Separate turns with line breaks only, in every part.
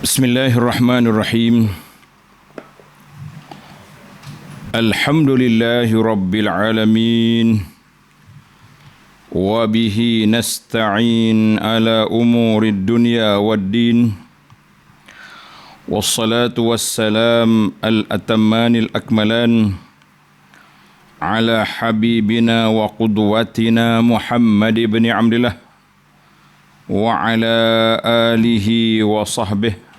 Bismillahirrahmanirrahim. Alhamdulillahi rabbil alamin. Wa bihi nasta'in ala umurid dunya waddin. Wassalatu wassalam al-atammanil akmalan ala habibina wa qudwatina Muhammad ibn Abdillah wa ala alihi wa sahbihi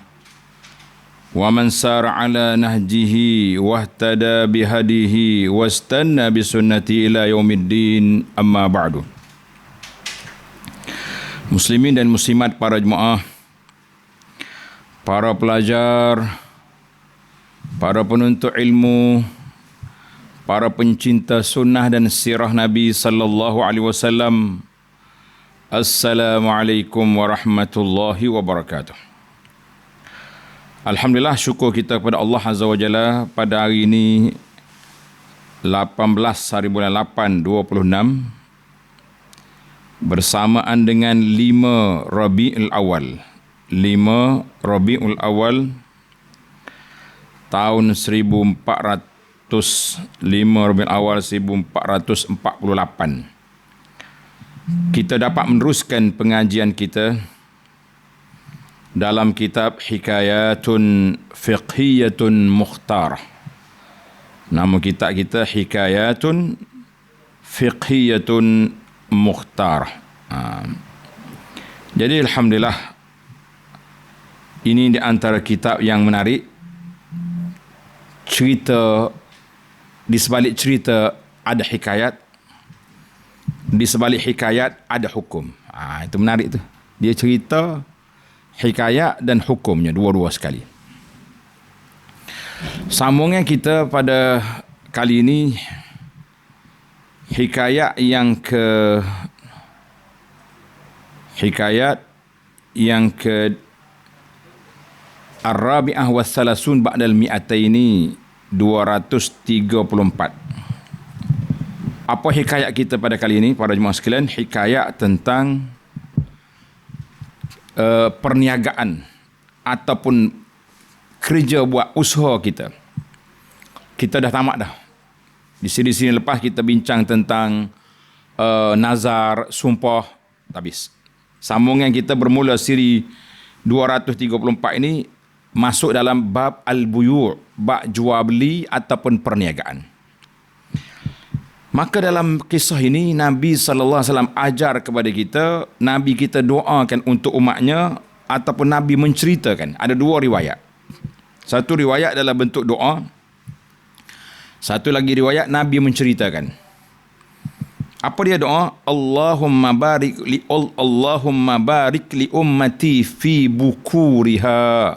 wa man sara ala nahjihi wahtada bihadihi wastanna bisunnati ila yaumiddin, amma ba'du. Muslimin dan muslimat, para jemaah, para pelajar, para penuntut ilmu, para pencinta sunnah dan sirah Nabi sallallahu alaihi wasallam, Assalamualaikum warahmatullahi wabarakatuh. Alhamdulillah, syukur kita kepada Allah Azza wa Jalla pada hari ini 18 hari bulan 8 26 bersamaan dengan 5 Rabiul Awal. 5 Rabiul Awal tahun 5 Rabiul Awal 1448. Kita dapat meneruskan pengajian kita dalam kitab Hikayatun Fiqhiyatun Mukhtarah. Nama kitab kita Hikayatun Fiqhiyatun Mukhtarah. Jadi alhamdulillah, ini di antara kitab yang menarik. Cerita, di sebalik cerita ada hikayat, di sebalik hikayat ada hukum. Itu menarik tu. Dia cerita, hikayat dan hukumnya dua-dua sekali. Sambungan kita pada kali ini hikayat yang ke Ar-Rabi'ah wa Thalathun ba'dal mi'ataini 234. Apa hikayat kita pada kali ini, para jemaah sekalian? Hikayat tentang perniagaan ataupun kerja buat usaha kita. Kita dah tamat dah. Di sini lepas kita bincang tentang nazar, sumpah, habis. Sambungan kita bermula siri 234 ini masuk dalam bab al-buyu', bab jual beli ataupun perniagaan. Maka dalam kisah ini Nabi SAW ajar kepada kita, Nabi kita doakan untuk umatnya ataupun Nabi menceritakan. Ada dua riwayat. Satu riwayat dalam bentuk doa, satu lagi riwayat Nabi menceritakan. Apa dia doa? Allahumma barik li ummati fi bukuriha.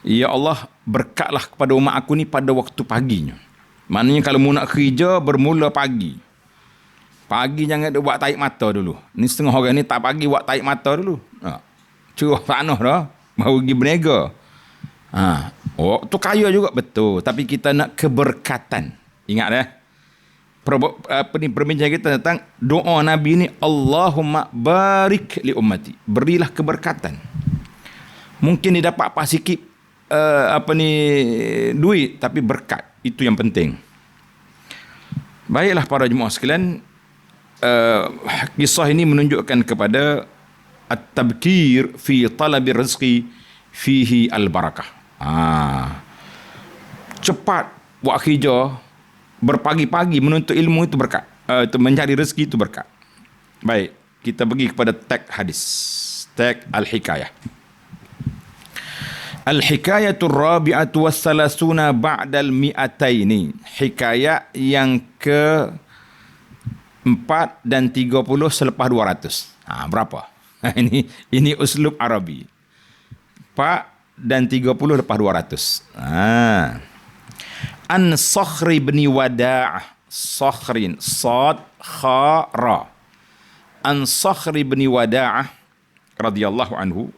Ya Allah, berkatlah kepada umat aku ni pada waktu paginya. Maknanya kalau mu nak kerja, bermula pagi. Pagi jangan buat tarik mata dulu. Ni setengah orang ni tak pagi buat tarik mata dulu. Curah tanah dah, baru pergi berniaga. Oh, tu kaya juga, betul. Tapi kita nak keberkatan. Ingat dah. Perbincangan kita tentang doa Nabi ni, Allahumma barik li ummati. Berilah keberkatan. Mungkin dia dapat apa sikit duit, tapi berkat. Itu yang penting. Baiklah para jemaah sekalian, kisah ini menunjukkan kepada at-tabkir fi talabi rizqi fihi al-barakah. Cepat buat kerja, berpagi-pagi menuntut ilmu itu berkat. Mencari rezeki itu berkat. Baik, kita pergi kepada teks hadis. Teks al-hikayah. Al-hikayatul rabi'atu wassalasuna ba'dal mi'ataini. Hikayat yang ke 4 dan 30 selepas 200. Berapa? Ini uslub Arabi. 4 dan 30 lepas 200. An Sakhri bin Wada'ah. Sakhrin, Sad, Kha, Ra. An Sakhri bin Wada'ah radhiyallahu anhu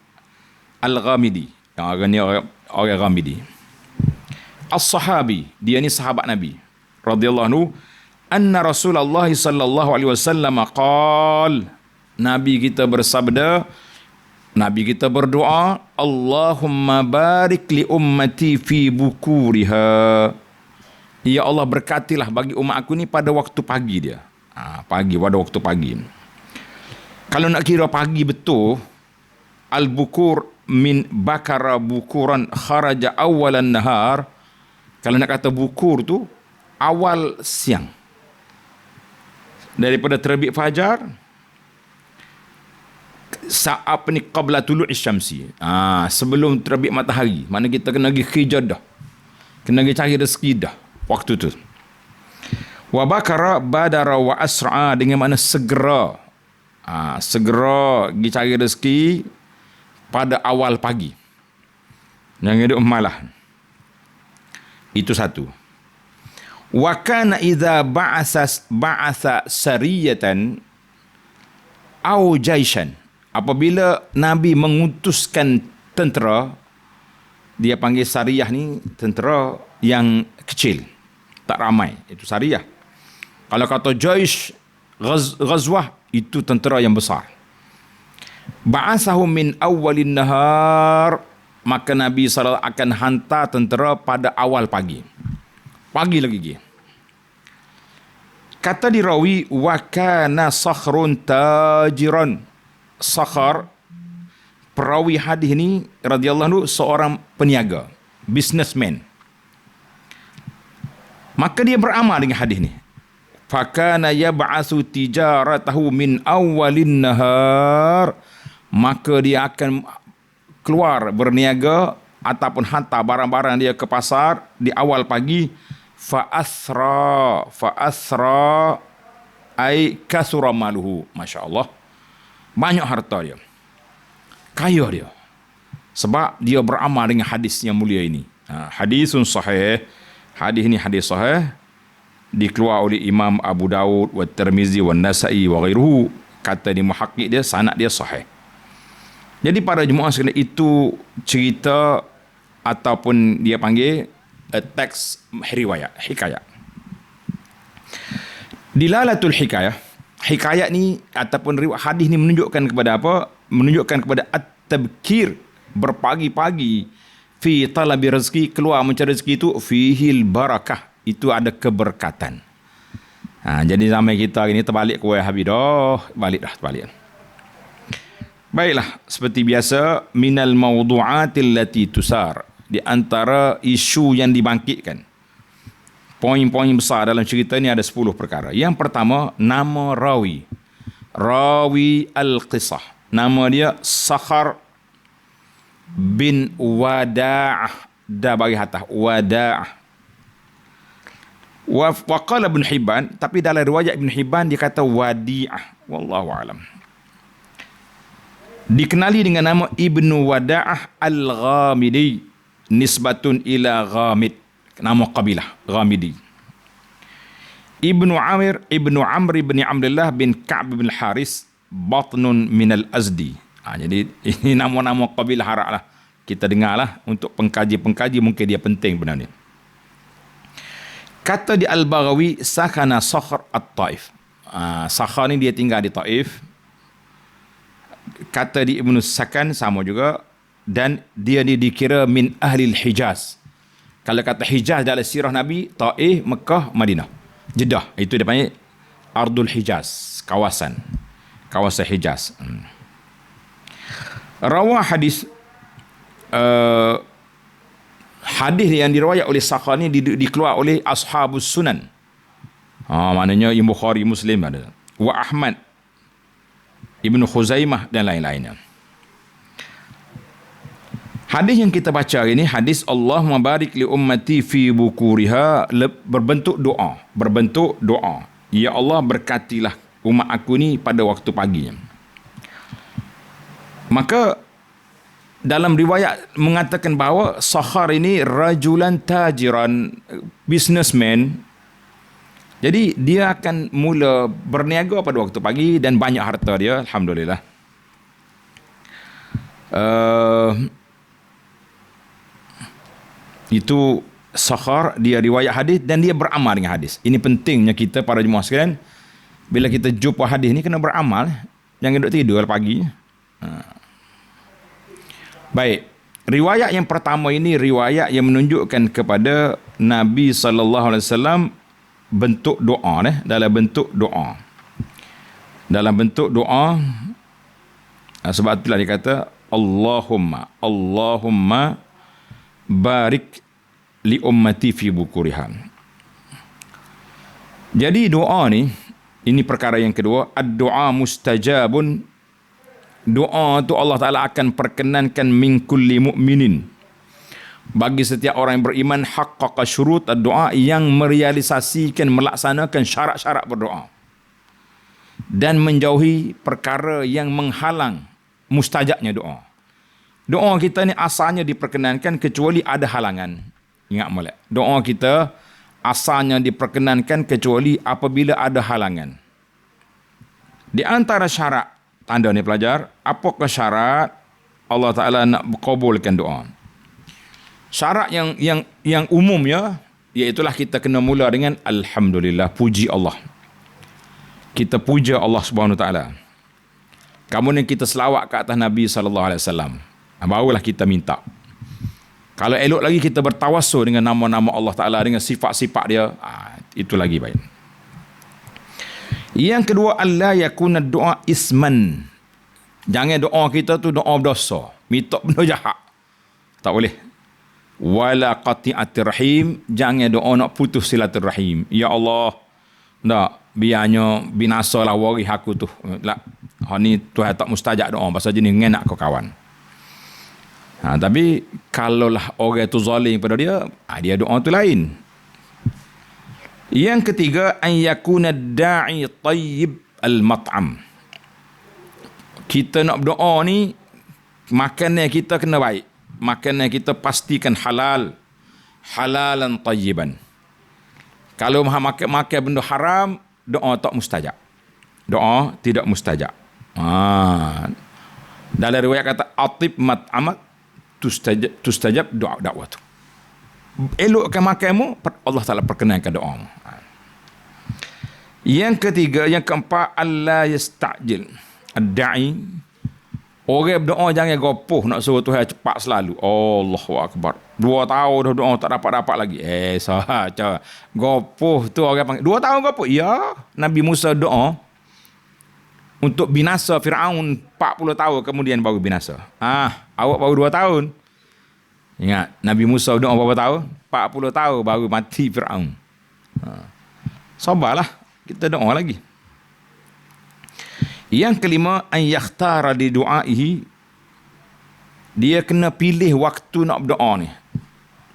Al-Ghamidi. Yang orang ni orang Ghamidi. As-sahabi, dia ni sahabat Nabi radhiyallahu anhu, anna Rasulullah sallallahu alaihi wasallam qala, Nabi kita bersabda, Nabi kita berdoa, Allahumma barik li ummati fi bukuriha. Ya Allah, berkatilah bagi umat aku ni pada waktu pagi dia. Pagi, pada waktu pagi. Kalau nak kira pagi betul, al-bukur min bakara bukuran kharaja awalan nahar. Kalau nak kata bukur tu, awal siang. Daripada terbit fajar, saat ni qabla tulu'i syamsi. Sebelum terbit matahari. Mana kita kena pergi kerja dah. Kena pergi cari rezeki dah. Waktu tu. Wa bakara badara wa asra'a, dengan mana segera. Segera pergi cari rezeki pada awal pagi. Yang hidup malah. Itu satu. Wa kana idza ba'atha sariyatan aw jaishan. Apabila Nabi mengutuskan tentera, dia panggil sariyah ni tentera yang kecil, tak ramai, itu sariyah. Kalau kata jaish, ghazwah, itu tentera yang besar. Ba'asahum min awwalin nahar, maka Nabi SAW akan hantar tentera pada awal pagi. Pagi lagi. Kata dirawi, wa kana sakhrun tajiran. Sakhar, perawi hadis ni radhiyallahu anhu, seorang peniaga, businessman. Maka dia beramal dengan hadis ni. Fakana yab'atsu tijaratahu min awwalin nahar, maka dia akan keluar berniaga ataupun hantar barang-barang dia ke pasar di awal pagi. Fa asra ay kasura maluhu, masya-Allah, banyak harta dia, kaya dia, sebab dia beramal dengan hadis yang mulia ini. Hadisun sahih. Hadis ni hadis sahih, dikeluar oleh Imam Abu Daud wa Tirmizi wa Nasa'i wa ghairuhu. Kata di muhaqqiq dia, sanad dia sahih. Jadi para jemaah sekalian, itu cerita ataupun dia panggil teks riwayat, hikayat. Dilalatul hikayah. Hikayat ni ataupun riwayat hadis ni menunjukkan kepada apa? Menunjukkan kepada at-tabkir, berpagi-pagi, fi talabi rezeki, keluar mencari rezeki itu fihil barakah, itu ada keberkatan. Jadi zaman kita ini terbalik kuih habis dah, balik. Baiklah, seperti biasa, minal mawdu'atil lati tusar, di antara isu yang dibangkitkan. Poin-poin besar dalam cerita ni ada 10 perkara. Yang pertama, nama rawi. Rawi al-qisah. Nama dia Sakhar bin Wada'ah. Dah bagi hatah. Wada'ah. Wa qala Ibn Hibban, tapi dalam riwayat Ibn Hibban dia kata Wadi'ah. Wallahu alam. Dikenali dengan nama Ibnu Wada'ah al-Ghamidi, nisbatun ila Ghamid. Nama kabilah Ghamidi. Ibnu Amr ibn Amrillah bin Ka'b bin Haris, batnun minal Azdi. Jadi ini nama-nama kabilah Arab lah. Kita dengarlah, untuk pengkaji-pengkaji mungkin dia penting benar ni. Kata di Al-Baghawi, sakana Sakhr at-Taif. Sakhr ni dia tinggal di Taif. Kata di Ibnu Sakan sama juga, dan dia ni dikira min ahli Hijaz. Kalau kata Hijaz dalam sirah Nabi, Taif, Mekah, Madinah, Jeddah, itu dia panggil Ardul Hijaz, kawasan Hijaz. Rawah hadis hadis yang diriwayat oleh Sakhar ni dikeluar oleh ashabus sunan. Maknanya Imam Bukhari, Muslim ada. Wa Ahmad, Ibnu Khuzaimah dan lain-lainnya. Hadis yang kita baca hari ini, hadis Allahumma barik li ummati fi bukuriha, berbentuk doa. Ya Allah, berkatilah umat aku ni pada waktu pagi. Maka dalam riwayat mengatakan bahawa Sakhar ini rajulan tajiran, businessman. Jadi dia akan mula berniaga pada waktu pagi dan banyak harta dia, alhamdulillah. Itu Sakhar, dia riwayat hadis dan dia beramal dengan hadis. Ini pentingnya kita para jemaah sekalian, bila kita jumpa hadis ni kena beramal, jangan duduk tidur pagi. Baik. Riwayat yang pertama ini riwayat yang menunjukkan kepada Nabi SAW bentuk doa, dalam bentuk doa. Dalam bentuk doa, sebab itulah dia kata Allahumma barik li ummati fi bukuriha. Jadi doa ni, ini perkara yang kedua, ad-du'a mustajabun. Doa tu Allah Ta'ala akan perkenankan min kulli mu'minin, bagi setiap orang yang beriman, haqqaqa syurut ad-du'a, yang merealisasikan, melaksanakan syarat-syarat berdoa, dan menjauhi perkara yang menghalang mustajabnya doa. Doa kita ni asalnya diperkenankan kecuali ada halangan. Ingat molek. Doa kita asalnya diperkenankan kecuali apabila ada halangan. Di antara syarat, tanda ni pelajar, apakah syarat Allah Ta'ala nak kabulkan doa? Syarat yang umumnya, iaitulah kita kena mula dengan Alhamdulillah, puji Allah. Kita puja Allah Subhanahu Wa Ta'ala. Kemudian kita selawat ke atas Nabi SAW. Barulah kita minta. Kalau elok lagi kita bertawassul dengan nama-nama Allah Ta'ala, dengan sifat-sifat dia, itu lagi baik. Yang kedua, Allah yakuna doa isman. Jangan doa kita tu doa berdosa, minta benda jahat. Tak boleh. Wala qati'atir rahim. Jangan doa nak putus silaturahim. Ya Allah, tak, biarnya binasalah waris aku tu. Lah, ni Tuhan tak mustajab doa pasal jenis ngenak kau kawan. Tapi kalaulah orang tu zalim pada dia, dia doa tu lain. Yang ketiga, an yakuna da'i tayyib al-mat'am. Kita nak berdoa ni, makanan kita kena baik. Makanan kita pastikan halal. Halalan tayyiban. Kalau makan benda haram, doa tak mustajab. Doa tidak mustajab. Dalam riwayat kata atib mat'amak tustajab doa dakwah tu. Elokkan makanmu, Allah Ta'ala perkenankan doamu. Yang ketiga, yang keempat, Allah yasta'jil ad-da'i. Orang berdoa jangan gopoh nak suruh Tuhan cepat selalu. Allahu Akbar. 2 tahun dah doa tak dapat lagi. Sahaja. Gopoh tu orang panggil. 2 tahun gopoh? Ya. Nabi Musa doa untuk binasa Fir'aun 40 tahun kemudian baru binasa. Awak baru 2 tahun. Ingat, Nabi Musa doa berapa tahun? 40 tahun baru mati Fir'aun. Sabarlah, kita doa lagi. Yang kelima, an yakhtara li du'aihi. Dia kena pilih waktu nak berdoa ni.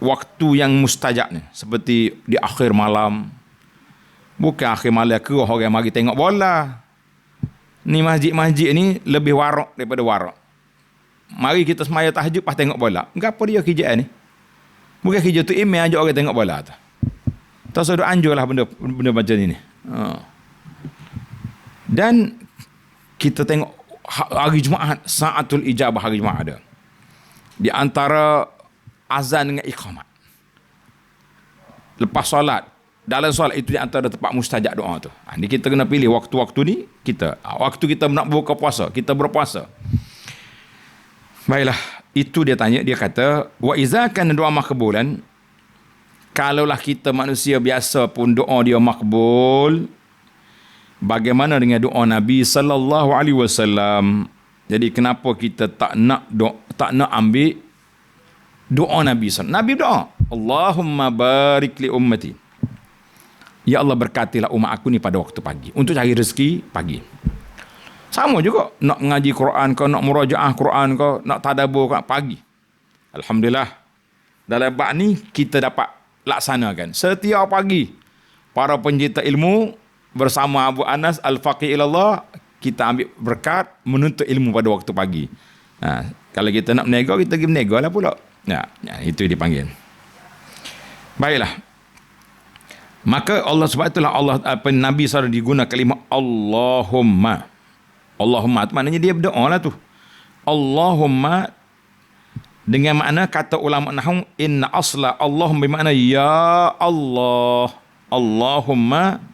Waktu yang mustajab ni. Seperti di akhir malam. Bukan akhir malam ke orang mari tengok bola. Ni masjid-masjid ni lebih warak daripada warak. Mari kita semaya tahajud pas tengok bola. Apa dia kerjaan ni? Bukan kerja tu email ajak orang tengok bola tu. Tak sudah anjurlah benda macam ni. Dan kita tengok hari Jumaat, saatul ijabah hari Jumaat ada. Di antara azan dengan iqamat. Lepas solat, dalam solat itu di antara tempat mustajab doa tu. Ni kita kena pilih waktu-waktu ni, waktu kita nak buka puasa, kita berpuasa. Baiklah, itu dia tanya, dia kata, wa iza kana doa makbulan, kalaulah kita manusia biasa pun doa dia makbul, bagaimana dengan doa Nabi sallallahu alaihi wasallam? Jadi kenapa kita tak nak ambil doa Nabi sallallahu? Nabi doa, Allahumma barik li ummati. Ya Allah, berkatilah umat aku ni pada waktu pagi. Untuk cari rezeki pagi. Sama juga nak mengaji Quran kau, nak murajaah Quran kau, nak tadabbur kau pagi. Alhamdulillah. Dalam bab ni kita dapat laksanakan setiap pagi. Para pencinta ilmu bersama Abu Anas Al-Faqih ilallah, kita ambil berkat menuntut ilmu pada waktu pagi. Kalau kita nak menego, kita pergi menego lah pula. Itu dipanggil. Baiklah. Maka Allah, sebab itulah Nabi SAW diguna kalimah Allahumma. Allahumma itu maknanya dia berdoa lah tu. Allahumma dengan makna kata ulama nahwu, inna asla Allahumma bermakna ya Allah. Allahumma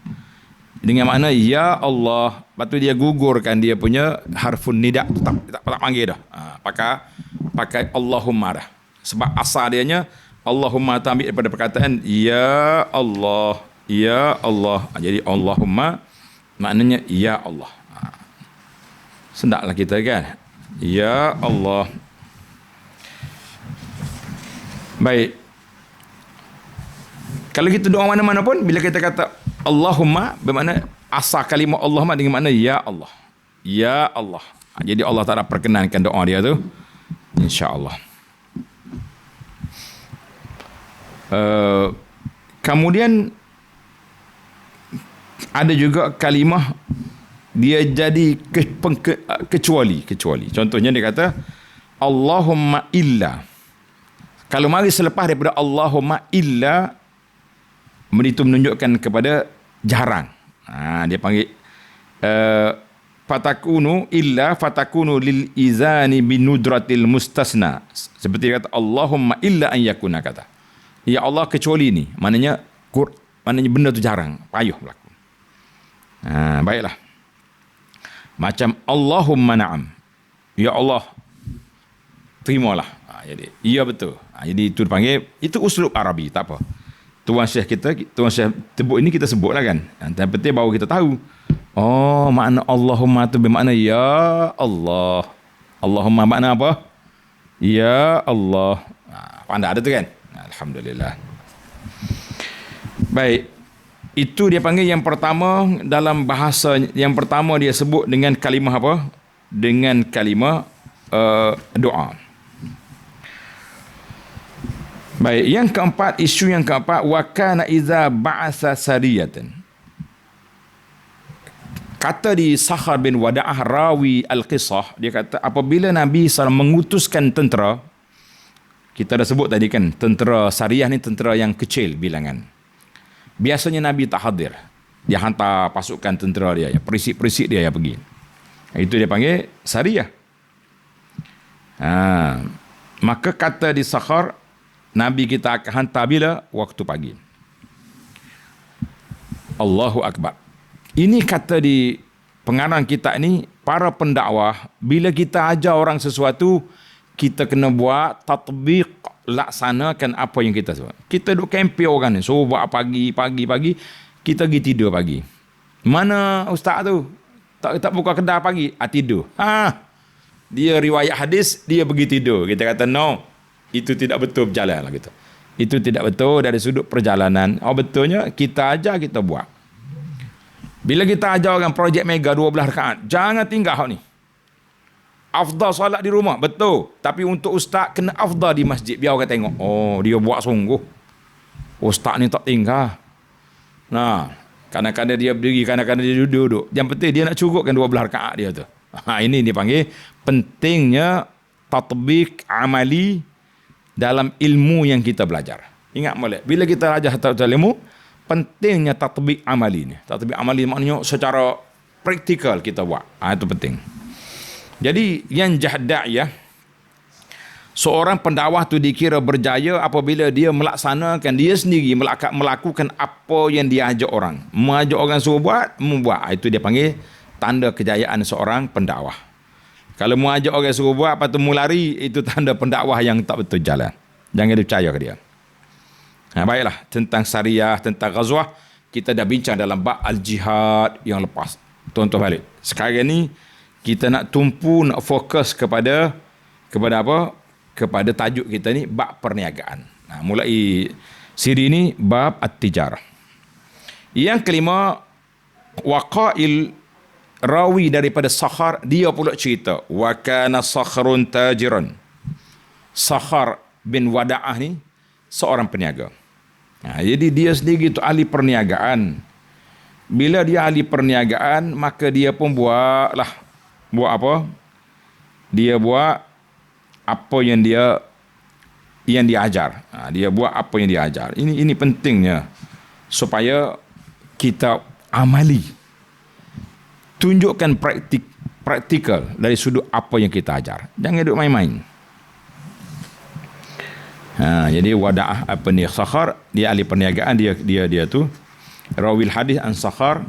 dengan makna ya Allah. Lepas tu dia gugurkan dia punya harfun nida, tak panggil dah. Pakai pakai Allahumma dah. Sebab asal dianya Allahumma tu ambil daripada perkataan ya Allah, ya Allah. Jadi Allahumma maknanya ya Allah. Sedaplah kita kan. Ya Allah. Baik. Kalau kita doa mana-mana pun, bila kita kata Allahumma, bermakna asal kalimah Allahumma dengan makna ya Allah. Ya Allah. Jadi Allah Ta'ala perkenankan doa dia tu. InsyaAllah. Kemudian ada juga kalimah dia jadi kecuali. Contohnya dia kata Allahumma illa. Kalau mari selepas daripada Allahumma illa, itu menunjukkan kepada jarang. Dia panggil fatakunu lil izani binudratil mustasna. Seperti dia kata Allahumma illa an yakuna, kata ya Allah kecuali ni, maknanya benda tu jarang, payuh berlaku. Baiklah. Macam Allahumma na'am, ya Allah terimalah. Jadi ya betul. Jadi itu dipanggil, itu uslub Arabi, tak apa. Tuan Syekh sebut ini, kita sebutlah kan. Yang penting baru kita tahu. Oh, makna Allahumma tu bermakna ya Allah. Allahumma makna apa? Ya Allah. Pandai ada tu kan? Alhamdulillah. Baik. Itu dia panggil yang pertama dalam bahasa. Yang pertama dia sebut dengan kalimah apa? Dengan kalimah doa. Baik, yang keempat, isu yang keempat, wa kana iza ba'asa sariyatan. Kata di Sakhar bin Wada'ah rawi al-qisah, dia kata apabila Nabi SAW mengutuskan tentera, kita dah sebut tadi kan, tentera sariyah ni tentera yang kecil bilangan. Biasanya Nabi tak hadir. Dia hantar pasukan tentera dia, perisik-perisik dia yang pergi. Itu dia panggil sariyah. Maka kata di Sakhar, Nabi kita akan hantar bila? Waktu pagi. Allahu Akbar. Ini kata di pengarang kita ni, para pendakwah, bila kita ajar orang sesuatu, kita kena buat tatbiq, laksanakan apa yang kita sebut. Kita duduk kempi orang ni, suruh buat pagi, kita pergi tidur pagi. Mana ustaz tu? Tak buka kedai pagi, tidur. Dia riwayat hadis, dia pergi tidur. Kita kata no. Itu tidak betul berjalan lah gitu. Itu tidak betul dari sudut perjalanan. Betulnya kita ajar, kita buat. Bila kita ajar orang projek mega 12 rakaat, jangan tinggal ni. Afdal solat di rumah, betul. Tapi untuk ustaz kena afdal di masjid, biar orang tengok. Oh, dia buat sungguh. Ustaz ni tak tinggal. Nah, kadang-kadang dia berdiri, kadang-kadang dia duduk. Yang penting dia nak cukupkan 12 rakaat dia tu. Ini dipanggil pentingnya tatbik amali dalam ilmu yang kita belajar. Ingat molek, bila kita belajar ilmu, pentingnya tatbik amali ni. Tatbik amali maknanya secara praktikal kita buat. Itu penting. Jadi yang jahda'iyah, seorang pendakwah tu dikira berjaya apabila dia melaksanakan, dia sendiri melakukan apa yang dia ajak orang. Mengajak orang suruh buat, membuat. Itu dia panggil tanda kejayaan seorang pendakwah. Kalau mau ajak orang suruh buat, lepas tu mu lari, itu tanda pendakwah yang tak betul jalan. Jangan percaya ke dia. Baiklah, tentang syariah, tentang ghazwah, kita dah bincang dalam bab al-jihad yang lepas. Tuan-tuan balik. Sekarang ni, kita nak tumpu, nak fokus kepada apa? Kepada tajuk kita ni, bab perniagaan. Mulai siri ni, bab at-tijarah. Yang kelima, waqa'il rawi daripada Sakhar, dia pula cerita wa kana Sakhrun tajiran. Sakhar bin Wada'ah ni seorang peniaga. Jadi dia sendiri tu ahli perniagaan. Bila dia ahli perniagaan, maka dia pun buat apa? Dia buat apa yang dia ajar. Dia buat apa yang dia ajar. Ini pentingnya supaya kita amali. Tunjukkan praktikal dari sudut apa yang kita ajar. Jangan duduk main-main. Jadi Wada'ah apa ni, Sakhar, dia ahli perniagaan, dia tu rawil hadis an Sakhar,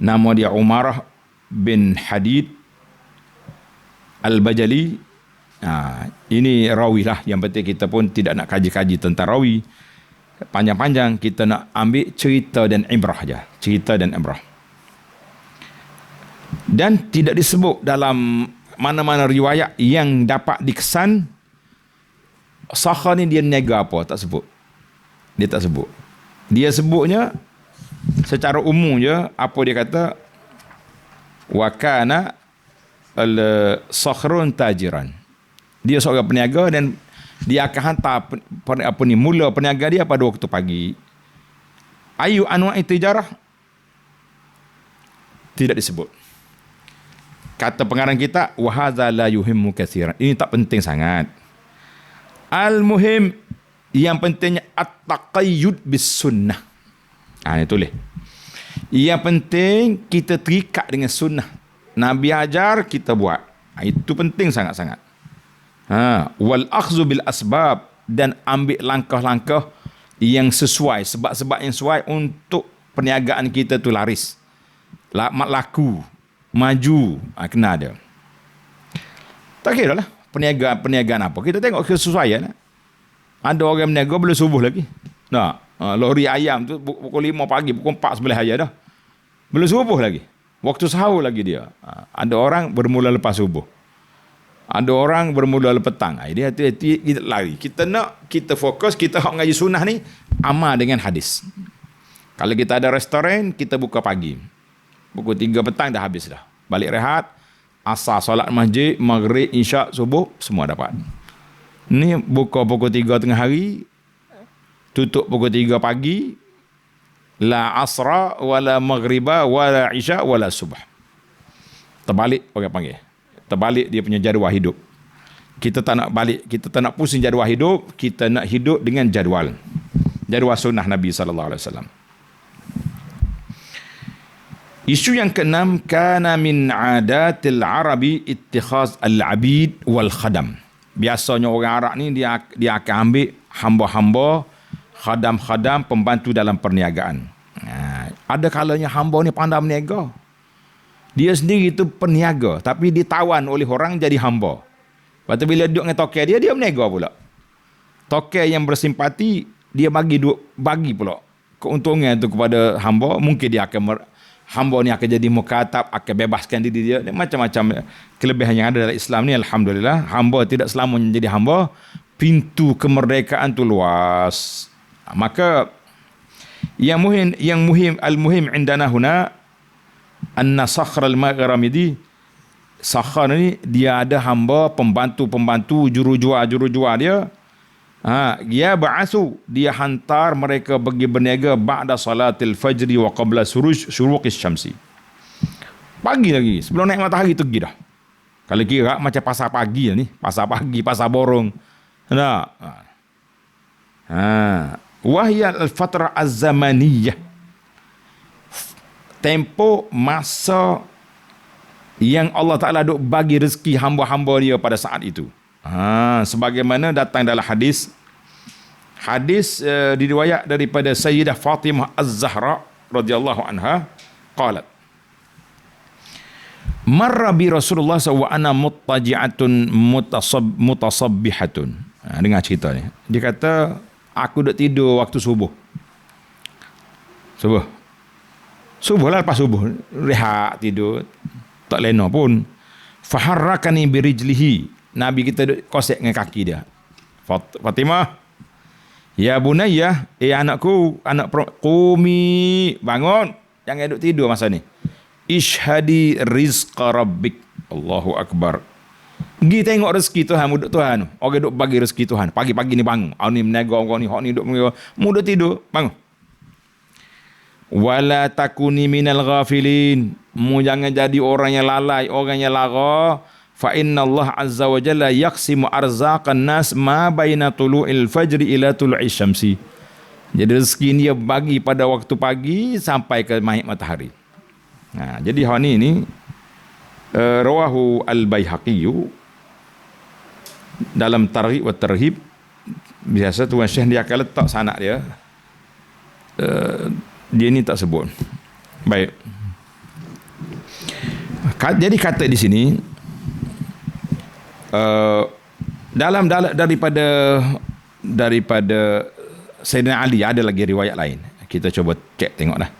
nama dia Umarah bin Hadid Al-Bajali. Ini rawi lah. Yang penting kita pun tidak nak kaji-kaji tentang rawi panjang-panjang. Kita nak ambil cerita dan ibrah aja. Cerita dan ibrah. Dan tidak disebut dalam mana-mana riwayat yang dapat dikesan Sakhar ni dia niaga apa, tak sebut. Dia tak sebut. Dia sebutnya secara umum je, apa dia kata, wa kana al-sakhrun tajiran. Dia seorang peniaga dan dia akan hantar mula peniaga dia pada waktu pagi. Ayu anwa'i tijarah tidak disebut. Kata pengarang kita, wa hadza la yuhimmu katsiran. Ini tak penting sangat. Al-muhim, yang pentingnya at-taqayyud bis sunnah. Ini tulis. Yang penting kita terikat dengan sunnah. Nabi ajar, kita buat. Itu penting sangat-sangat. Wal akhzu bil asbab, dan ambil langkah-langkah yang sesuai, sebab-sebab yang sesuai untuk perniagaan kita tu laris. Laku, maju, kena ada. Tak kira lah perniagaan apa. Kita tengok kesesuaian. Ada orang berniaga boleh subuh lagi. Lori ayam tu pukul 5 pagi, pukul 4 sebelah aja dah. Boleh subuh lagi. Waktu sahur lagi dia. Ada orang bermula lepas subuh. Ada orang bermula lepas petang. Dia hati-hati kita lari. Kita fokus, kita ngaji sunnah ni amal dengan hadis. Kalau kita ada restoran, kita buka pagi. Pukul 3 petang dah habis dah. Balik rehat, asar solat masjid, maghrib, isyak, subuh, semua dapat. Ni buka pukul 3 tengah hari, tutup pukul 3 pagi, la asra, wala maghriba, wala isya, wala subh. Terbalik orang panggil. Terbalik dia punya jadual hidup. Kita tak nak balik, kita tak nak pusing jadual hidup, kita nak hidup dengan jadual sunnah Nabi SAW. Isu yang keenam, kana min adatil Arabi ittikhaz al-abid wal khadam. Biasanya orang Arab ni dia akan ambil hamba-hamba, khadam-khadam, pembantu dalam perniagaan. Ada kalanya hamba ni pandai berniaga. Dia sendiri tu peniaga, tapi ditawan oleh orang jadi hamba. Lepas tu bila duduk dengan tokai dia berniaga pula. Tokai yang bersimpati, dia bagi pula keuntungan tu kepada hamba. Mungkin dia akan hamba ni akan jadi mukatab, akan bebaskan diri dia. Macam-macam kelebihan yang ada dalam Islam ni, alhamdulillah. Hamba tidak selamanya jadi hamba. Pintu kemerdekaan tu luas. Maka yang muhim al-muhim indana huna anna Sakhr al-Maghamidi, Sakhr ni dia ada hamba, pembantu-pembantu, juru-jual dia. Dia ba'asu, dia hantar mereka pergi berniaga ba'da salatil fajri wa qabla syuruqis syamsi. Pagi lagi, sebelum naik matahari tu pergi dah. Kalau kira macam pasar pagi ni, pasar pagi, pasar borong. Wahya al-fatrah az-zamaniyah, tempo masa yang Allah Ta'ala duk bagi rezeki hamba-hamba dia pada saat itu. Sebagaimana datang dalam hadis diriwayat daripada Sayyidah Fatimah Az-Zahra radhiyallahu anha, qalat marra bi Rasulullah SAW wa ana muttaji'atun mutasabbihatun. Dengar cerita ni. Dia kata, aku duk tidur waktu subuh lah, lepas subuh rehat tidur, tak lena pun. Faharrakani birijlihi, Nabi kita duk kosek dengan kaki dia. Fatimah, ya bunayya, anakku, qumi, bangun, jangan duduk tidur masa ni. Ishhadi rizqa rabbik. Allahu akbar. Pergi tengok rezeki Tuhan, mudah Tuhan. Orang duk bagi rezeki Tuhan. Pagi-pagi ni bangun. Ni menaga orang ni, hak ni duk mudah tidur, bangun. Wala takuni minal ghafilin, mu jangan jadi orang yang lalai, orang yang lara. Fa inna Allah azza wa jalla yaqsimu arzaqan nas ma baina tulu'il fajri ila tulu'i syamsi. Jadi rezeki dia bagi pada waktu pagi sampai ke mahit matahari. Jadi hal ni rawahu al-Baihaqi dalam Targhib wa Tarhib. Biasa Tuan Syekh dia akan letak sanad dia. Dia ni tak sebut. Baik. Jadi kata di sini daripada Sayyidina Ali ada lagi riwayat lain. Kita cuba cek tengok dah.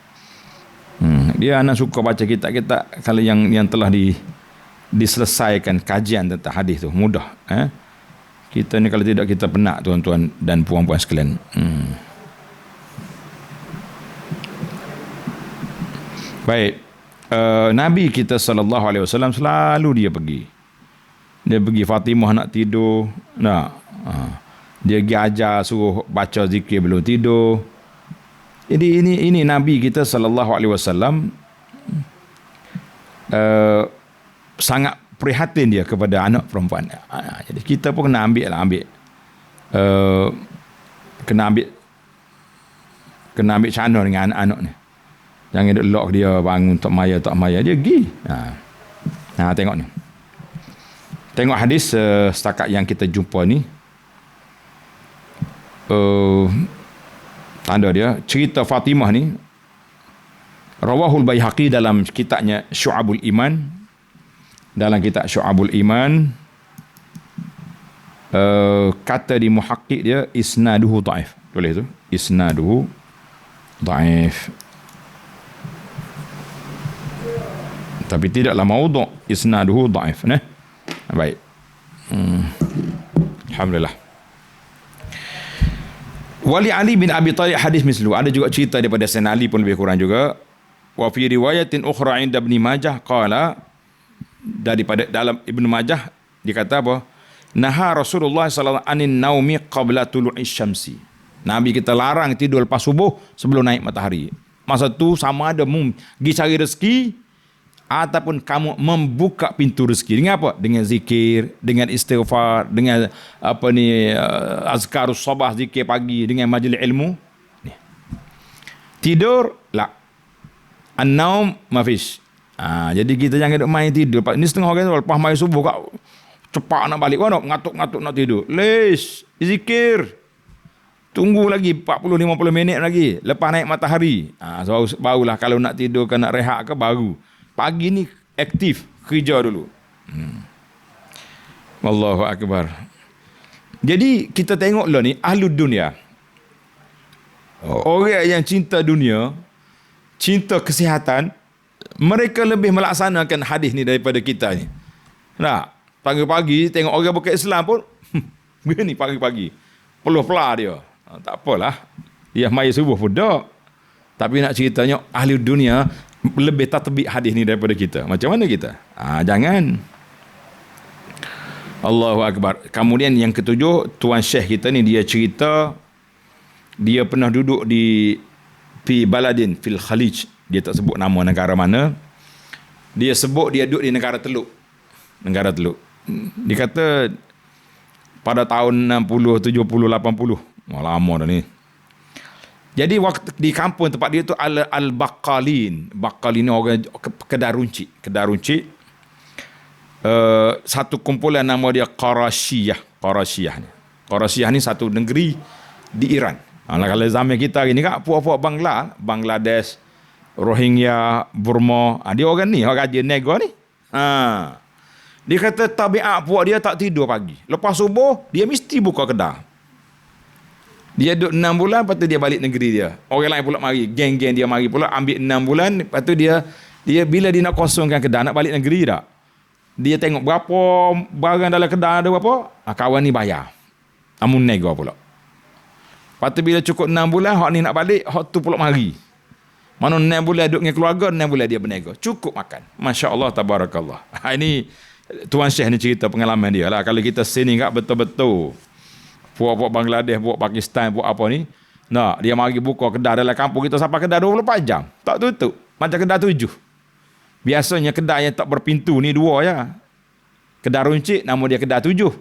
Dia anak suka baca kitab-kitab kalau yang telah diselesaikan kajian tentang hadis tu mudah. Kita ni kalau tidak kita penat tuan-tuan dan puan-puan sekalian. Baik. Nabi kita SAW selalu dia pergi Fatimah nak tidur, dia pergi ajar suruh baca zikir belum tidur. Jadi ini Nabi kita SAW sangat prihatin dia kepada anak perempuan. Jadi kita pun kena ambil cana dengan anak-anak ni. Jangan duk lock dia bangun tak maya dia pergi. Tengok ni. Tengok hadis setakat yang kita jumpa ni. Tanda dia cerita Fatimah ni Rawahul Baihaqi dalam kitabnya Syu'abul Iman. Dalam kitab Syu'abul Iman kata di muhaqqiq dia isnaduhu dhaif. Tulis tu isnaduhu dhaif. Tapi tidaklah maudhu', isnaduhu dhaif. Baik. Alhamdulillah. Wali Ali bin Abi Thalib hadis mislu. Ada juga cerita daripada Sayyidina Ali pun lebih kurang juga. Wa fi riwayatin ukhra 'inda Ibnu Majah qala, daripada dalam Ibnu Majah dikata apa? Naha Rasulullah sallallahu alaihi wasallam naumi qabla tulu'i syamsi. Nabi kita larang tidur lepas subuh sebelum naik matahari. Masa tu sama ada pergi cari rezeki ataupun kamu membuka pintu rezeki dengan apa? Dengan zikir, dengan istighfar, dengan azkarus sabah, zikir pagi, dengan majlis ilmu. Tidur la. An-naum mafish. Jadi kita jangan duk main tidur. Ni setengah orang lepas main subuh kau cepat nak balik, kau ngatuk-ngatuk nak tidur. Lesh, zikir. Tunggu lagi 40-50 minit lagi lepas naik matahari. Barulah kalau nak tidur ke nak rehat ke baru. Pagi ni aktif, kerja dulu. Allahu Akbar. Jadi kita tengoklah ni ahlud dunia. Orang yang cinta dunia, cinta kesihatan, mereka lebih melaksanakan hadis ni daripada kita ni. Pagi-pagi tengok orang bukan Islam pun begini pagi-pagi. Peluh-pelah dia. Tak apalah. Dia mai subuh pun tak. Tapi nak ceritanya ahli dunia lebih tatbik hadis ni daripada kita. Macam mana kita? Jangan. Allahu Akbar. Kemudian yang ketujuh, Tuan Syekh kita ni dia cerita dia pernah duduk di baladin fil Khalij. Dia tak sebut nama negara mana. Dia sebut dia duduk di negara Teluk. Negara Teluk. Dia kata pada tahun 60, 70, 80. Lama dah ni. Jadi waktu di kampung tempat dia tu Al-Baqalin. Baqalin ni orang kedai runcit. Kedai runcit. Satu kumpulan nama dia Qarashiyah. Qarashiyah ni satu negeri di Iran. Kalau zaman kita hari ni kan puak-puak Bangladesh, Rohingya, Burma. Dia orang ni, orang rajin nego ni. Dia kata tabiat puak dia tak tidur pagi. Lepas subuh dia mesti buka kedai. Dia duduk 6 bulan, lepas tu dia balik negeri dia. Orang lain pula mari, geng-geng dia mari pula ambil 6 bulan, lepas tu dia bila dia nak kosongkan kedai, nak balik negeri tak? Dia tengok berapa barang dalam kedai ada berapa, kawan ni bayar. Amun nego pula. Lepas tu bila cukup 6 bulan, hak ni nak balik, hak tu pula mari. Mana 6 bulan duduk dengan keluarga, 6 bulan dia bernego. Cukup makan. Masya Allah, tabarakallah. Ini Tuan Syekh ni cerita pengalaman dia lah. Kalau kita sini tak betul-betul puak-puak Bangladesh, puak Pakistan, puak apa ni, dia mari buka kedai dalam kampung kita sampai kedai 24 jam. Tak tutup. Macam kedai 7. Biasanya kedai yang tak berpintu ni 2 ya. Kedai runcit, nama dia kedai 7.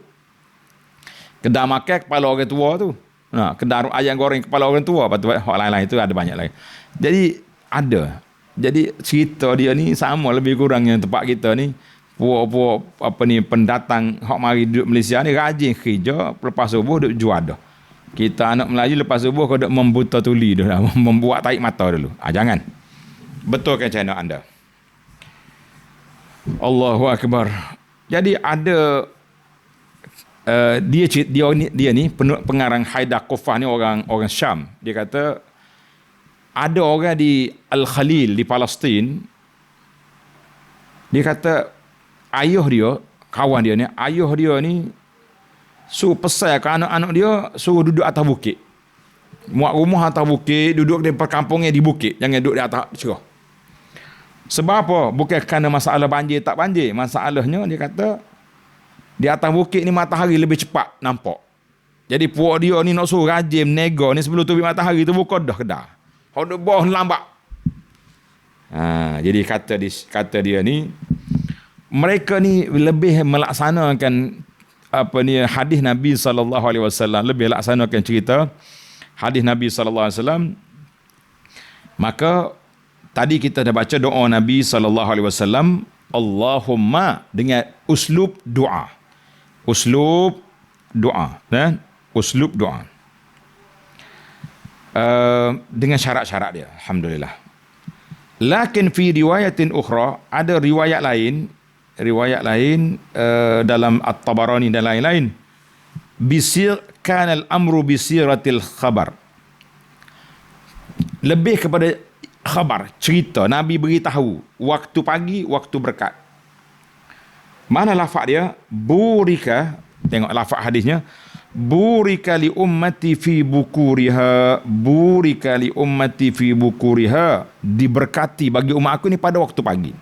Kedai makan kepala orang tua tu. Kedai ayam goreng kepala orang tua. Lepas tu hak lain-lain tu ada banyak lagi. Jadi ada. Jadi cerita dia ni sama lebih kurang yang tempat kita ni. Puak-puak pendatang hak mari duduk Malaysia ni rajin kerja, lepas subuh duduk jual dah. Kita anak Melayu lepas subuh kau duduk membuta tuli dah, membuat tarik mata dulu. Jangan. Betulkan channel anda. Allahu Akbar. Jadi ada dia ni pengarang Haidar Qufah ni orang Syam. Dia kata ada orang di Al-Khalil di Palestin. Dia kata ayah dia, kawan dia ni, ayah dia ni suruh pesan ke anak-anak dia suruh duduk atas bukit. Muat rumah atas bukit, duduk di perkampungnya di bukit, jangan duduk di atas cerah. Sebab apa? Bukan kerana masalah banjir tak banjir. Masalahnya dia kata di atas bukit ni matahari lebih cepat nampak. Jadi puak dia ni nak suruh rajin menega ni sebelum terbit matahari tu buka dah kedai. Kalau duduk bawah lambat. Jadi kata dia ni, mereka ni lebih melaksanakan hadis Nabi SAW, lebih laksanakan cerita hadis Nabi SAW. Maka tadi kita dah baca doa Nabi SAW, Allahumma, dengan uslub doa. Uslub doa. Dengan syarat-syarat dia. Alhamdulillah. Lakin fi riwayatin ukhra, ada riwayat lain dalam At-Tabarani dan lain-lain, kanal amru bisiratil khabar, lebih kepada khabar, cerita. Nabi beritahu waktu pagi, waktu berkat. Mana lafaz dia? Burika, tengok lafaz hadisnya, burika li ummati fi bukuriha, burika li ummati fi bukuriha, diberkati bagi umat aku ni pada waktu pagi.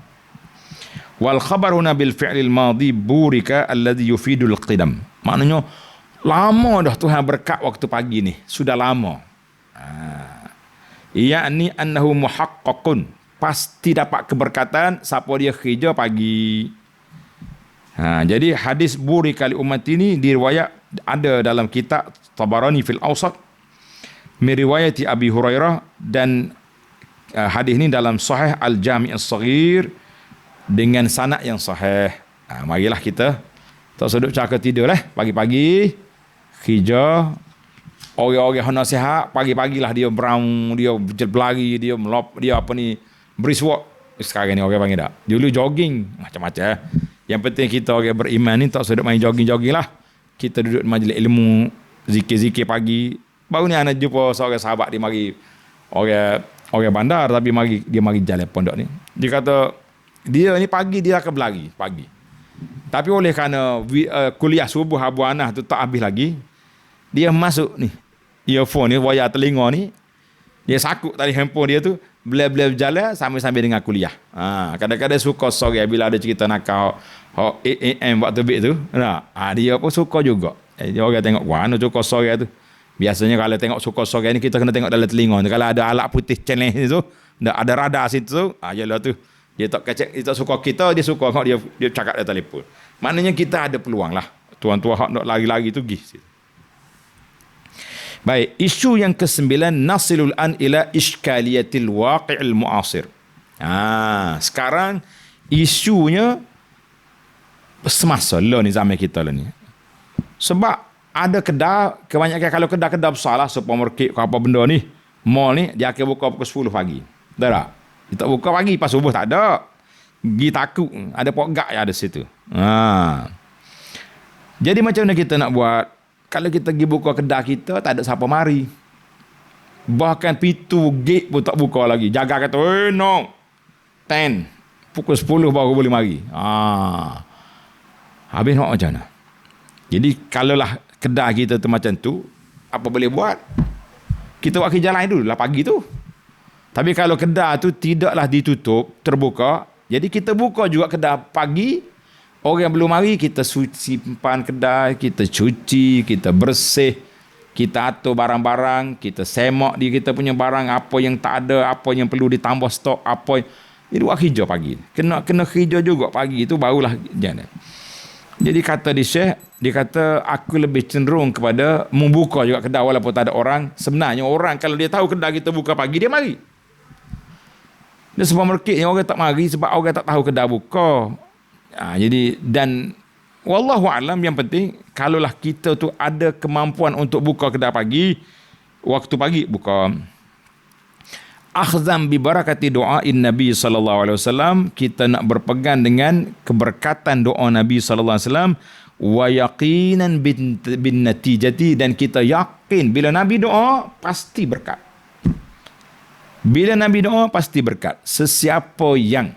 Wal khabaruna bil fi'lil madhi burika alladhi yufidul qidam. Maknanya lama dah Tuhan berkat waktu pagi ni, sudah lama. Yakni annahu muhaqqaqun, pasti dapat keberkatan siapa dia kerja pagi. Jadi hadis burika li ummati ni diriwayat ada dalam kitab Tabarani fil Awsat min riwayati Abi Hurairah, dan hadis ni dalam Sahih Al-Jami' As-Saghir dengan sanad yang sahih. Marilah kita tak sedut cakap tidur lah pagi-pagi kerja. Orang-orang yang nasihat pagi-pagilah dia brown, dia berlari, dia melop, dia brisk walk. Sekarang ni orang panggil tak, dulu jogging macam-macam. Yang penting kita orang beriman ni tak sedut main jogging-jogging lah. Kita duduk majlis ilmu, zikir-zikir pagi. Baru ni anak jumpa seorang sahabat dia mari, orang bandar tapi dia mari jalan pondok ni. Dia kata dia ni pagi dia akan berlari pagi. Tapi oleh kerana kuliah subuh Abu Anah tu tak habis lagi, dia masuk ni earphone ni, wayar telinga ni, dia sakut tali handphone dia tu, bela-bela berjalan sambil-sambil dengar kuliah. Kadang-kadang suka sore bila ada cerita nakal 8 AM waktu bit tu. Dia pun suka juga. Dia orang tengok mana suka sore tu. Biasanya kalau tengok suka sore ni kita kena tengok dalam telinga. Kalau ada alat putih challenge tu, ada radar situ, yalah tu. Dia tak kecek, dia tak suka kita, dia suka kalau dia cakap dalam telefon. Maknanya kita ada peluang lah. Tuan-tuan hak nak lari-lari tu pergi. Baik, isu yang ke-9, nasilul an ila iskaliyatil waqi'il mu'asir. Sekarang isunya semasa lah ni, zaman kita lah ni. Sebab ada kedai, kebanyakan kalau kedai-kedai besar lah, supermarket ke apa benda ni, mall ni, dia akan buka pukul 10 pagi. Betul tak? Dia tak buka pagi, pas subuh tak ada. Pergi takut, ada pokok yang ada situ. Jadi macam mana kita nak buat? Kalau kita pergi buka kedai kita, tak ada siapa mari. Bahkan pintu gate pun tak buka lagi. Jaga kata, no, 10, pukul 10 baru boleh mari. Habis nak macam mana? Jadi kalaulah kedai kita tu macam tu, apa boleh buat? Kita buat kerja lain dulu lah pagi tu. Tapi kalau kedai tu tidaklah ditutup, terbuka, jadi kita buka juga kedai pagi. Orang yang belum mari, kita simpan kedai, kita cuci, kita bersih, kita atur barang-barang, kita semak di kita punya barang, apa yang tak ada, apa yang perlu ditambah stok, apa. Jadi buat kerja pagi. Kena kerja juga pagi itu, barulah jalan. Jadi kata di Syekh, dia kata aku lebih cenderung kepada membuka juga kedai walaupun tak ada orang. Sebenarnya orang kalau dia tahu kedai kita buka pagi, dia mari. Dia supermarket yang orang tak mari sebab orang tak tahu kedai buka. Jadi dan wallahu alam, yang penting kalaulah kita tu ada kemampuan untuk buka kedai pagi, waktu pagi buka. Akhzam bi barakati du'ain Nabi sallallahu alaihi wasallam, kita nak berpegang dengan keberkatan doa Nabi sallallahu alaihi wasallam, wa yaqinan bin natijati, dan kita yakin bila Nabi doa pasti berkat. Bila Nabi doa pasti berkat. Sesiapa yang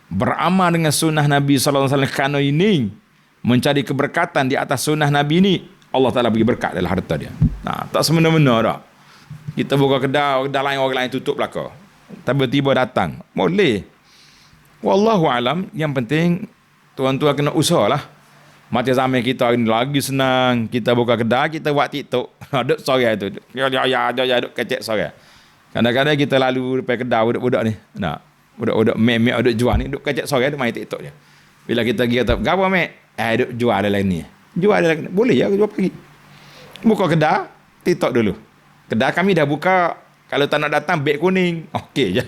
beramal dengan sunnah Nabi sallallahu alaihi wasallam kerana ini mencari keberkatan di atas sunnah Nabi ini, Allah Taala bagi berkat dalam harta dia. Nah, tak semena-mena dah. Kita buka kedai lain, orang lain tutup belaka. Tiba-tiba datang. Boleh. Wallahu alam, yang penting tuan-tuan kena usahalah. Macam zaman kita hari ni lagi senang. Kita buka kedai, kita buat TikTok. Duk sore tu. Ya duk kecek sore. Kadang-kadang kita lalu depan kedai budak-budak ni. Nah, budak-budak mek-mek duk jual ni, duk kecek sore duk main TikTok je. Bila kita pergi kata, "Gapo mek?" Duk jual ada lain ni. Jual ada lain. Boleh ya jual pagi. Buka kedai, TikTok dulu. Kedai kami dah buka, kalau tak nak datang beg kuning. Okey je.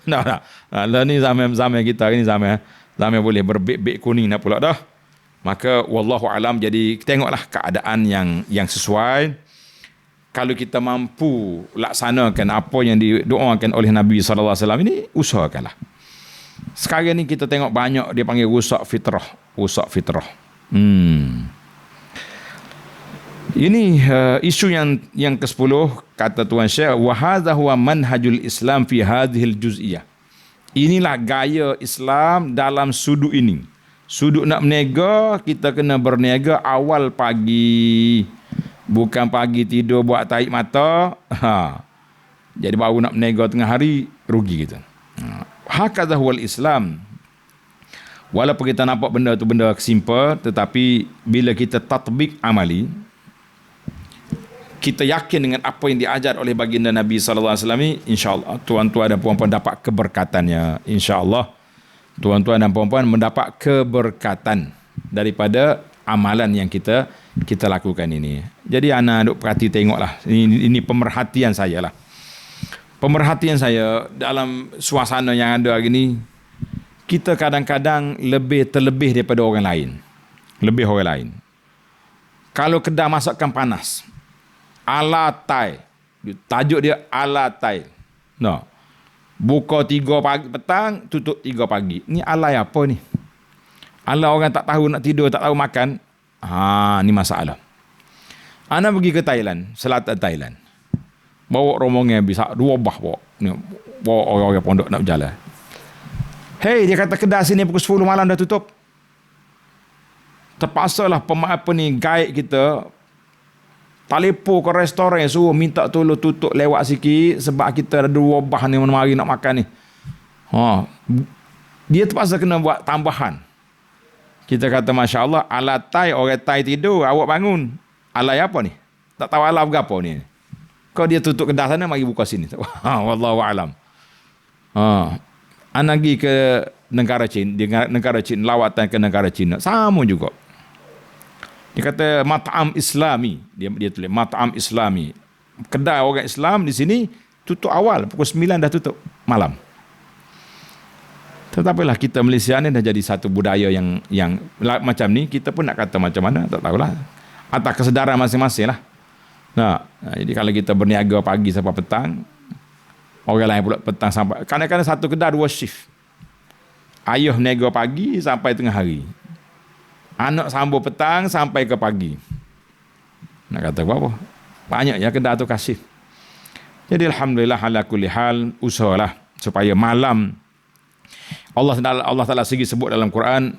Nah. Lah ni zaman kita ni zaman boleh berbeg kuning nak pula dah. Maka wallahu alam, jadi tengoklah keadaan yang sesuai. Kalau kita mampu laksanakan apa yang didoakan oleh Nabi sallallahu alaihi wasallam ini, usahakanlah. Sekarang ni kita tengok banyak dia panggil rusak fitrah. Ini isu yang ke-10, kata Tuan Syekh, wa hadha huwa manhajul Islam fi hadhil juz'iyah. Inilah gaya Islam dalam sudut ini. Sudut nak berniaga, kita kena berniaga awal pagi. Bukan pagi tidur buat tarik mata. Jadi baru nak berniaga tengah hari, rugi kita. Hakadha huwal Islam. Walaupun kita nampak benda tu benda simple, tetapi bila kita tatbik amali, kita yakin dengan apa yang diajar oleh baginda Nabi sallallahu alaihi wasallam, insya-Allah tuan-tuan dan puan-puan dapat keberkatannya. Insya-Allah tuan-tuan dan puan-puan mendapat keberkatan daripada amalan yang kita lakukan ini. Jadi anak duk perhati tengoklah. Ini pemerhatian saya lah. Pemerhatian saya dalam suasana yang ada hari ni, kita kadang-kadang terlebih daripada orang lain. Lebih orang lain. Kalau kedai masakkan panas, ala tai. Tajuk dia ala tai. No. Buka 3 pagi petang, tutup 3 pagi. Ni alai apa ni? Ala orang tak tahu nak tidur, tak tahu makan. Ni masalah. Ana pergi ke Thailand, selatan Thailand. Bawa rombongan bisa 2 bah bawa. Ni bawa orang-orang pondok nak berjalan. Hey, dia kata kedai sini pukul 10 malam dah tutup. Terpaksalah guide kita telefon ke restoran, suruh minta tolong tutup lewat sikit sebab kita ada 2 bah ni mana mari nak makan ni. Dia terpaksa kena buat tambahan. Kita kata Masya Allah, ala Thai, orang Thai tidur, awak bangun. Alai apa ni? Tak tahu ala berapa ni. Kau dia tutup kedai sana, mari buka sini. Wallahu a'lam. Ana pergi ke negara China, lawatan ke negara China. Sama juga. Dia kata mat'am Islami. Dia tulis mat'am Islami. Kedai orang Islam di sini tutup awal, pukul 9 dah tutup malam. Tetapilah kita Malaysia ni dah jadi satu budaya yang macam ni, kita pun nak kata macam mana, tak tahulah. Atas kesedaran masing-masing lah. Jadi kalau kita berniaga pagi sampai petang, orang lain pula petang sampai, kadang-kadang satu kedai 2 shift. Ayah berniaga pagi sampai tengah hari. Anak sambung petang sampai ke pagi. Nak kata apa? Banyak ya kedai tu kasih. Jadi alhamdulillah ala kulli hal, usahalah supaya malam Allah Taala segi sebut dalam Quran,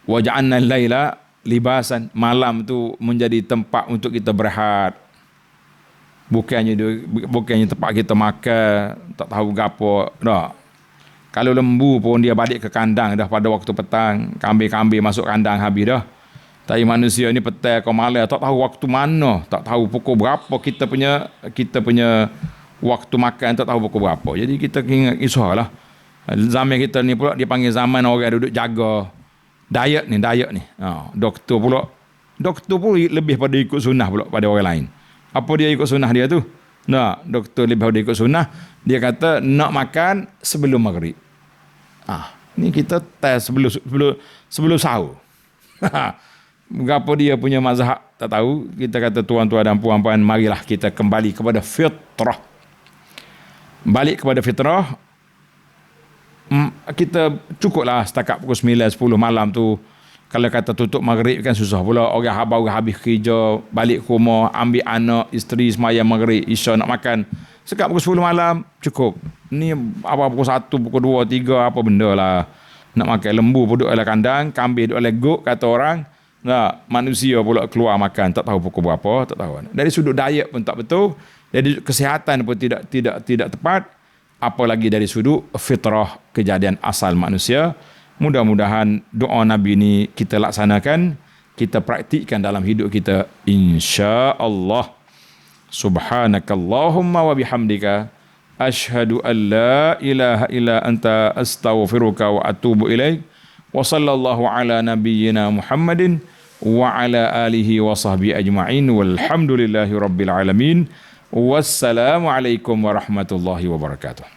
wa ja'alna al-laila libasan, malam tu menjadi tempat untuk kita berehat. Bukannya tempat kita makan, tak tahu gapo dah. Kalau lembu pun dia balik ke kandang dah pada waktu petang, kambing-kambing masuk kandang habis dah. Tapi manusia ni petang ke malam tak tahu waktu mana, tak tahu pukul berapa kita punya waktu makan, tak tahu pukul berapa. Jadi kita ingat isahlah. Zaman kita ni pula dipanggil zaman orang duduk jaga diet ni. Doktor pun lebih pada ikut sunnah pula pada orang lain. Apa dia ikut sunnah dia tu? Doktor lebih pada ikut sunnah. Dia kata nak makan sebelum maghrib. Ni kita test sebelum sahur. Berapa dia punya mazhab tak tahu. Kita kata tuan-tuan dan puan-puan, marilah kita kembali kepada fitrah. Balik kepada fitrah. Kita cukuplah setakat pukul 9-10 malam tu. Kalau kata tutup maghrib kan susah pula. Orang baru habis kerja, balik ke rumah, ambil anak, isteri semayang maghrib, isya nak makan. Sekat pukul 10 malam, cukup. Ni apa pukul 1, pukul 2, 3, apa benda lah. Nak makan lembu pun duduk dalam kandang, kambing duduk dalam gok, kata orang. Nah, manusia pula keluar makan, tak tahu pukul berapa, tak tahu. Dari sudut diet pun tak betul, dari kesihatan pun tidak tepat, apalagi dari sudut fitrah kejadian asal manusia. Mudah-mudahan doa Nabi ini kita laksanakan, kita praktikkan dalam hidup kita, insya-Allah. Subhanakallahumma wa bihamdika asyhadu an la ilaha illa anta astaghfiruka wa atubu ilaik. Wa sallallahu ala nabiyyina Muhammadin wa ala alihi wa sahbihi ajma'in walhamdulillahi rabbil alamin. Wassalamu alaikum warahmatullahi wabarakatuh.